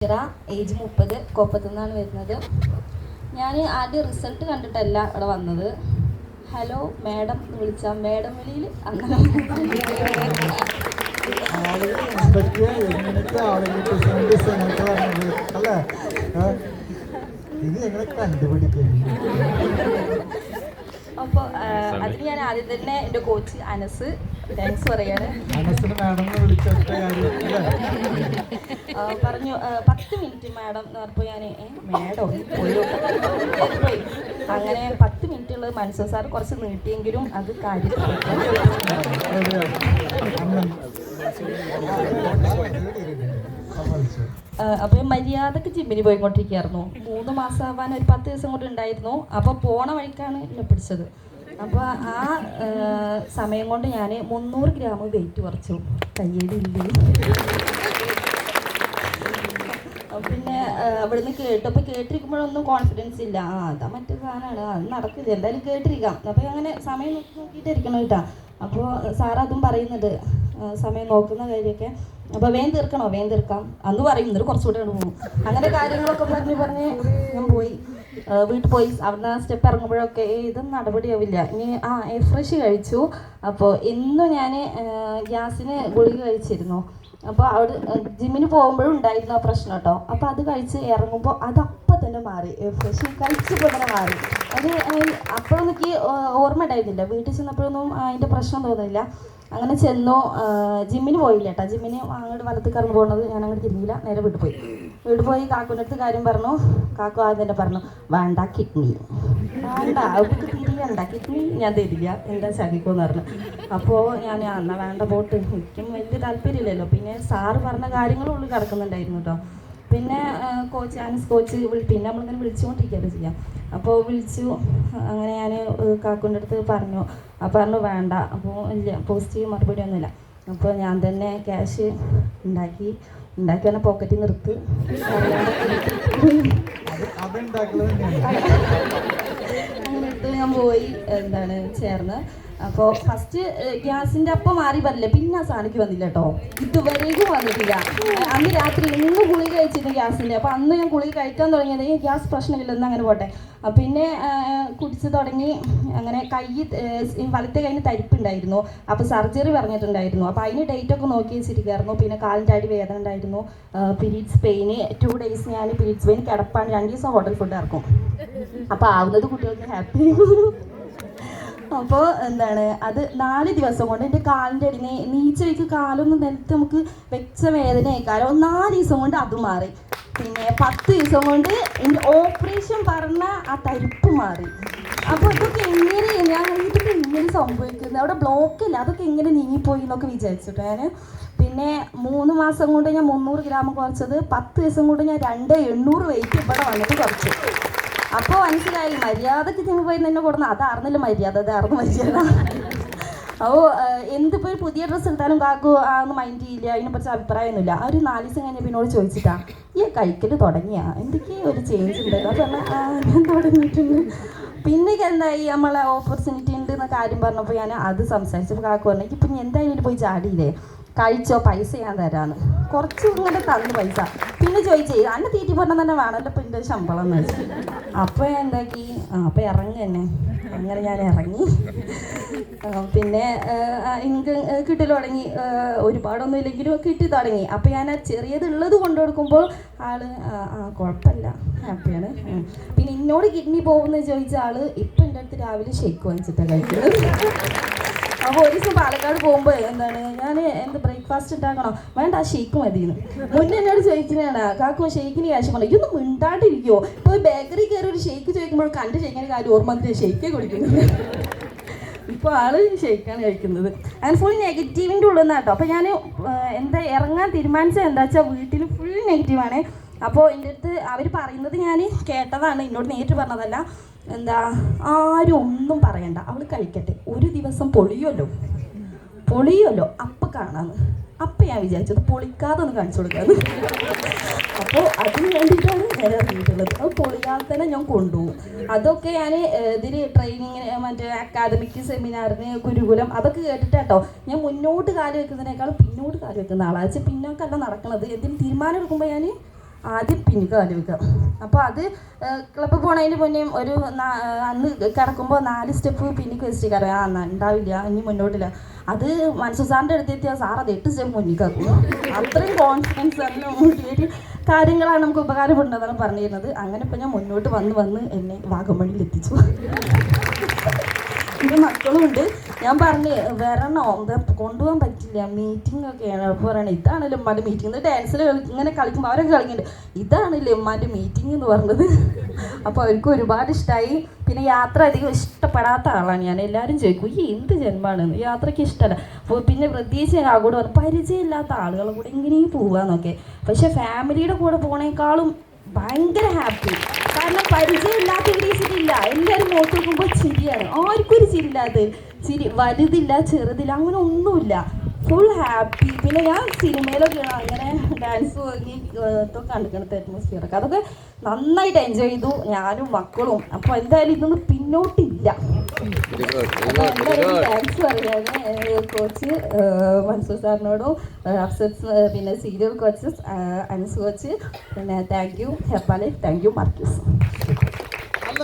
Age 30, കോപ്പത്തുനിന്നാണ് വരുന്നത്. ഞാൻ ആദ്യം റിസൾട്ട് കണ്ടിട്ടല്ല ഇവിടെ വന്നത്. ഹലോ മാഡം എന്ന് വിളിച്ചാൽ മാഡം വിളിയിൽ അങ്ങനെ അപ്പോൾ അതിന് ഞാൻ ആദ്യം തന്നെ എൻ്റെ കോച്ച് അനസ് താങ്ക്സ് പറയാണ്. പറഞ്ഞു 10 മിനിറ്റ് മാഡം എന്ന് പറഞ്ഞപ്പോൾ ഞാൻ മാഡം പോയി. അങ്ങനെ 10 മിനിറ്റുള്ളത് മനസ്സു സാർ കുറച്ച് നീട്ടിയെങ്കിലും അത് കാര്യത്തിൽ അപ്പോൾ മര്യാദക്ക് ജിമ്മിന് പോയിക്കൊണ്ടിരിക്കുകയായിരുന്നു. 3 മാസം ആവാൻ ഒരു 10 ദിവസം കൊണ്ട് ഉണ്ടായിരുന്നു. അപ്പോൾ പോണ വഴിക്കാണ് എന്നെ പിടിച്ചത്. അപ്പോൾ ആ സമയം കൊണ്ട് ഞാൻ 300 ഗ്രാം വെയിറ്റ് കുറച്ചു. കയ്യേടില്ലേ. പിന്നെ അവിടുന്ന് കേട്ടപ്പോൾ കേട്ടിരിക്കുമ്പോഴൊന്നും കോൺഫിഡൻസ് ഇല്ല. അതാ മറ്റേ സാധനമാണ്, അത് നടക്കില്ല, എന്തായാലും കേട്ടിരിക്കാം. അപ്പോൾ അങ്ങനെ സമയം നോക്കിയിട്ടിരിക്കണം കേട്ടോ. അപ്പോൾ സാർ അതും പറയുന്നുണ്ട്, സമയം നോക്കുന്ന കാര്യമൊക്കെ. അപ്പോൾ വേഗം തീർക്കാം അന്ന് പറയും, എന്നിട്ട് കുറച്ചുകൂടെ പോകും. അങ്ങനെ കാര്യങ്ങളൊക്കെ പറഞ്ഞ് ഞാൻ പോയി. വീട്ടിൽ പോയി അവിടുന്ന് സ്റ്റെപ്പ് ഇറങ്ങുമ്പോഴൊക്കെ ഇതൊന്നും നടപടിയാവില്ല. ഇനി ഫ്രഷ് കഴിച്ചു. അപ്പോൾ ഇന്നും ഞാൻ ഗ്യാസിന് ഗുളിക കഴിച്ചിരുന്നു. അപ്പോൾ അവിടെ ജിമ്മിന് പോകുമ്പോഴും ഉണ്ടായിരുന്നു ആ പ്രശ്നം കേട്ടോ. അപ്പോൾ അത് കഴിച്ച് ഇറങ്ങുമ്പോൾ അതപ്പം തന്നെ മാറി. ഫ്രഷ് കഴിച്ചപ്പോൾ തന്നെ മാറി. അത് അപ്പോഴൊന്നും എനിക്ക് ഓർമ്മ ഉണ്ടായിരുന്നില്ല. വീട്ടിൽ ചെന്നപ്പോഴൊന്നും അതിൻ്റെ പ്രശ്നം തോന്നില്ല. അങ്ങനെ ചെന്നു. ജിമ്മിന് പോയില്ല കേട്ടോ. ജിമ്മിന് അങ്ങോട്ട് വലത്ത് കറങ്ങി പോകുന്നത് ഞാൻ അങ്ങോട്ട് തിരിഞ്ഞില്ല, നേരെ വീട്ടിൽ പോയി കാക്കുവിൻ്റെ അടുത്ത് കാര്യം പറഞ്ഞു. കാക്കു ആദ്യം തന്നെ പറഞ്ഞു, വേണ്ട കിഡ്നി വേണ്ട, അവർക്ക് തിരിയണ്ട, കിഡ്നി ഞാൻ തരില്ല, എന്താ ചകിക്കോന്ന് പറഞ്ഞു. അപ്പോൾ ഞാൻ എന്നാൽ വേണ്ട പോട്ട്, എനിക്കും വലിയ താല്പര്യമില്ലല്ലോ. പിന്നെ സാറ് പറഞ്ഞ കാര്യങ്ങളും ഉള്ളിൽ കിടക്കുന്നുണ്ടായിരുന്നു കേട്ടോ. പിന്നെ അനസ് കോച്ച് പിന്നെ നമ്മളിങ്ങനെ വിളിച്ചുകൊണ്ടിരിക്കുകയാണ് ചെയ്യാം. അപ്പോൾ വിളിച്ചു. അങ്ങനെ ഞാൻ കാക്കുവിൻ്റെ അടുത്ത് പറഞ്ഞു. അപ്പോൾ പറഞ്ഞു വേണ്ട. അപ്പോൾ ഇല്ല, പോസിറ്റീവ് മറുപടി ഒന്നുമില്ല. അപ്പോൾ ഞാൻ തന്നെ ക്യാഷ് ഉണ്ടാക്കി തന്നെ പോക്കറ്റിൽ നിർത്തി അങ്ങനെ ഇട്ട് ഞാൻ പോയി ചേർന്ന്. അപ്പോൾ ഫസ്റ്റ് ഗ്യാസിൻ്റെ അപ്പം മാറി പറഞ്ഞില്ല, പിന്നെ ആ സാധനക്ക് വന്നില്ല കേട്ടോ. ഇതുവരേക്കും വന്നിട്ടില്ല. അന്ന് രാത്രി ഇന്ന് ഗുളിക കഴിച്ചിരുന്നു ഗ്യാസിൻ്റെ. അപ്പോൾ അന്ന് ഞാൻ ഗുളിക കഴിക്കാൻ തുടങ്ങിയത് ഗ്യാസ് പ്രശ്നമില്ലെന്ന് അങ്ങനെ പോട്ടെ. പിന്നെ കുടിച്ച് തുടങ്ങി. അങ്ങനെ വലത്തെ കൈന് തരിപ്പുണ്ടായിരുന്നു. അപ്പോൾ സർജറി പറഞ്ഞിട്ടുണ്ടായിരുന്നു. അപ്പോൾ അതിന് ഡേറ്റൊക്കെ നോക്കി വെച്ചിരിക്കുകയായിരുന്നു. പിന്നെ കാലിൻ്റെ അടി വേദന ഉണ്ടായിരുന്നു. പീരീഡ്സ് പെയിന് 2 ഡേയ്സ് ഞാൻ പീരീഡ്സ് പെയിൻ കിടപ്പാണ്. 2 ദിവസം ഹോട്ടൽ ഫുഡ് ഇറക്കും. അപ്പോൾ ആവുന്നത് കുട്ടികൾക്ക് ഹാപ്പി. അപ്പോൾ അത് 4 ദിവസം കൊണ്ട് എൻ്റെ കാലിൻ്റെ അടി നീച്ചയ്ക്ക് കാലൊന്നും നിലത്ത് നമുക്ക് വെച്ച വേദനയേക്കാലോ 4 ദിവസം കൊണ്ട് അത് മാറി. പിന്നെ 10 ദിവസം കൊണ്ട് എൻ്റെ ഓപ്പറേഷൻ പറഞ്ഞ ആ തരിപ്പ് മാറി. അപ്പോൾ ഇതൊക്കെ ഇങ്ങനെ സംഭവിക്കുന്നത്, അവിടെ ബ്ലോക്കില്ല, അതൊക്കെ എങ്ങനെ നീങ്ങിപ്പോയി എന്നൊക്കെ വിചാരിച്ചിട്ട് ഞാൻ. പിന്നെ 3 മാസം കൊണ്ട് ഞാൻ 300 ഗ്രാം കുറച്ചത് 10 ദിവസം കൊണ്ട് ഞാൻ 2800 വെയിറ്റ് ഇവിടെ വന്നിട്ട് കുറച്ചു. അപ്പോൾ മനസ്സിലായി മര്യാദക്ക് ജിമ്മ് പോയി തന്നെ കൊടുന്ന അതാർന്നല്ലോ മര്യാദ, അതാർന്നു മര്യാദ. അപ്പോൾ എന്തിപ്പോൾ പുതിയ ഡ്രസ്സ് എടുത്താലും കാക്കു ഒന്നും മൈൻഡ് ചെയ്യില്ല, അതിനെക്കുറിച്ച് അഭിപ്രായമൊന്നുമില്ല. ആ ഒരു 4 ദിവസം കഴിഞ്ഞ പിന്നോട് ചോദിച്ചിട്ടാ ഈ കഴിക്കൽ തുടങ്ങിയാ എന്തൊക്കെയോ ഒരു ചേഞ്ച് ഉണ്ടല്ലോ. അപ്പോൾ ഞാൻ തുടങ്ങിയിട്ടുണ്ട്. പിന്നെ എന്തായി നമ്മളെ ഓപ്പർച്യൂണിറ്റി ഉണ്ട് എന്ന കാര്യം പറഞ്ഞപ്പോൾ ഞാൻ അത് സംസാരിച്ചപ്പോൾ കാക്കു പറഞ്ഞു, ഇപ്പം എന്തായാലും പോയി ചാടിയില്ലേ, കഴിച്ചോ, പൈസ ഞാൻ തരാമെന്ന്. കുറച്ച് ഇങ്ങനെ തന്നു പൈസ. പിന്നെ ചോദിച്ചേ അന്നെ തീറ്റി പറഞ്ഞാൽ തന്നെ വേണമല്ലോ ഇപ്പം എൻ്റെ ശമ്പളം എന്ന് വെച്ചു. അപ്പോൾ എന്താക്കി, അപ്പോൾ ഇറങ്ങി തന്നെ. അങ്ങനെ ഞാൻ ഇറങ്ങി. പിന്നെ എനിക്ക് കിട്ടൽ തുടങ്ങി. ഒരുപാടൊന്നും ഇല്ലെങ്കിലും കിട്ടി തുടങ്ങി. അപ്പോൾ ഞാൻ ചെറിയതുള്ളത് കൊണ്ടു കൊടുക്കുമ്പോൾ കുഴപ്പമില്ല, ഹാപ്പിയാണ്. പിന്നെ എന്നോട് കിഡ്നി പോകുമെന്ന് ചോദിച്ച ആൾ ഇപ്പം എൻ്റെ അടുത്ത് രാവിലെ ഷേക്ക് വാങ്ങിച്ചിട്ടാണ് കഴിക്കുന്നത്. അപ്പോൾ ഒരു ദിവസം പാലക്കാട് പോകുമ്പോൾ ഞാൻ ബ്രേക്ക്ഫാസ്റ്റ് ഉണ്ടാക്കണോ, വേണ്ട ഷേക്ക് മതിയെന്ന്. മുന്നേ എന്നോട് ചോദിക്കുന്നതാണ്, കാക്കു ഷേക്കിന് ക്യാഷ് പറഞ്ഞു, ഇതൊന്നും മിണ്ടാണ്ടിരിക്കുമോ, ഇപ്പോൾ ബേക്കറി കയറി ഒരു ഷേക്ക് ചോദിക്കുമ്പോൾ കണ്ട് ഷേക്കിൻ്റെ കാര്യം ഓർമ്മ ഷേക്കേ കുടിക്കുന്നത്. ഇപ്പോൾ ആള് ഷേക്കാണ് കഴിക്കുന്നത്. അങ്ങനെ ഫുൾ നെഗറ്റീവിൻ്റെ ഉള്ളിൽ നിന്നാണ് കേട്ടോ. അപ്പോൾ ഞാൻ ഇറങ്ങാൻ തീരുമാനിച്ചത് എന്താ വെച്ചാൽ വീട്ടിൽ ഫുൾ നെഗറ്റീവാണ്. അപ്പോൾ എൻ്റെ അടുത്ത് അവർ പറയുന്നത് ഞാൻ കേട്ടതാണ്, എന്നോട് നേരിട്ട് പറഞ്ഞതല്ല. ആരും ഒന്നും പറയണ്ട, അവൾ കഴിക്കട്ടെ, ഒരു ദിവസം പൊളിയുമല്ലോ അപ്പം കാണാമെന്ന്. അപ്പം ഞാൻ വിചാരിച്ചത് പൊളിക്കാതെ ഒന്ന് കാണിച്ചു കൊടുക്കാമെന്ന്. അപ്പോൾ അതിന് വേണ്ടിയിട്ടാണ് ഞാൻ ഇറങ്ങിയിട്ടുള്ളത്. അത് പൊളിയാൽ തന്നെ ഞാൻ കൊണ്ടുപോകും. അതൊക്കെ ഞാൻ ഇതിൽ ട്രെയിനിങ്ങിന് മറ്റേ അക്കാദമിക് സെമിനാറിന് ഗുരുകുലം അതൊക്കെ കേട്ടിട്ടാട്ടോ ഞാൻ മുന്നോട്ട് കാല് വെക്കുന്നതിനേക്കാളും പിന്നോട്ട് കാല് വെക്കുന്ന ആളാണ്. പിന്നോക്കല്ല നടക്കുന്നത്. എന്തെങ്കിലും തീരുമാനം എടുക്കുമ്പോൾ ഞാൻ ആദ്യം പിന്നിക്ക് കാല് വെക്കുക. അപ്പോൾ അത് ക്ലബ്ബ് പോണതിന് മുന്നേ ഒരു അന്ന് കിടക്കുമ്പോൾ 4 സ്റ്റെപ്പ് പിന്നിക്ക് വെച്ചിട്ട് കയറാം ഉണ്ടാവില്ല ഇനി മുന്നോട്ടില്ല. അത് മനസ്സു സാറിൻ്റെ അടുത്തെത്തിയാൽ സാർ അത് 8 സ്റ്റെപ്പ് മുന്നിക്കാക്കും. അത്രയും കോൺഫിഡൻസ് നല്ല മോട്ടിവേറ്റ് കാര്യങ്ങളാണ് നമുക്ക് ഉപകാരപ്പെടുന്നതാണ് പറഞ്ഞിരുന്നത്. അങ്ങനെ ഇപ്പോൾ ഞാൻ മുന്നോട്ട് വന്ന് എന്നെ വാഗമണ്ണിൽ എത്തിച്ചു. എൻ്റെ മക്കളും ഉണ്ട്. ഞാൻ പറഞ്ഞ് വരണോ എന്താ കൊണ്ടുപോകാൻ പറ്റില്ല, മീറ്റിംഗ് ഒക്കെയാണ്. അപ്പോൾ പറയണേ ഇതാണല്ലോ ഉമ്മാൻ്റെ മീറ്റിംഗ്. ഡാൻസിൽ ഇങ്ങനെ കളിക്കുമ്പോൾ അവരൊക്കെ കളിക്കുന്നുണ്ട്, ഇതാണല്ലോ ഉമ്മാൻ്റെ മീറ്റിംഗ് എന്ന് പറഞ്ഞത്. അപ്പോൾ അവർക്ക് ഒരുപാട് ഇഷ്ടമായി. പിന്നെ യാത്ര അധികം ഇഷ്ടപ്പെടാത്ത ആളാണ് ഞാൻ. എല്ലാവരും ചോദിക്കും ഈ എന്ത് ജന്മമാണെന്ന്. യാത്രയ്ക്ക് ഇഷ്ടമല്ല. അപ്പോൾ പിന്നെ പ്രത്യേകിച്ച് ഞാൻ കൂടെ പറഞ്ഞു പരിചയമില്ലാത്ത ആളുകളുടെ കൂടെ എങ്ങനെയും പോകാമെന്നൊക്കെ. പക്ഷേ ഫാമിലിയുടെ കൂടെ പോണേക്കാളും ഭയങ്കര ഹാപ്പി. കാരണം പരിചയമില്ലാത്ത ഇംഗ്ലീഷിലില്ല. എല്ലാവരും നോക്കി നോക്കുമ്പോൾ ചിരിയാണ്. ആർക്കും ഒരു ചിരിയില്ലാത്ത ചിരി, വലുതില്ല ചെറുതില്ല അങ്ങനെ ഒന്നുമില്ല, ഫുൾ ഹാപ്പി. പിന്നെ ഞാൻ സിനിമയിലൊക്കെ അങ്ങനെ ഡാൻസ് വാങ്ങി കണ്ടിരിക്കണത്തെ അറ്റ്മോസ്ഫിയറൊക്കെ അതൊക്കെ നന്നായിട്ട് എൻജോയ് ചെയ്തു ഞാനും മക്കളും. അപ്പോൾ എന്തായാലും ഇതൊന്നും പിന്നോട്ടില്ല. അപ്പോൾ എന്തായാലും ഡാൻസ് പറയാൻ കോച്ച് മൻസൂർ സാറിനോടും അഫ്സത്ത് പിന്നെ സീരിയൽ കോച്ചസ് അനസ് കോച്ച് പിന്നെ താങ്ക് യു ഹെർബാലെ, താങ്ക് യു മാർക്യൂസ്.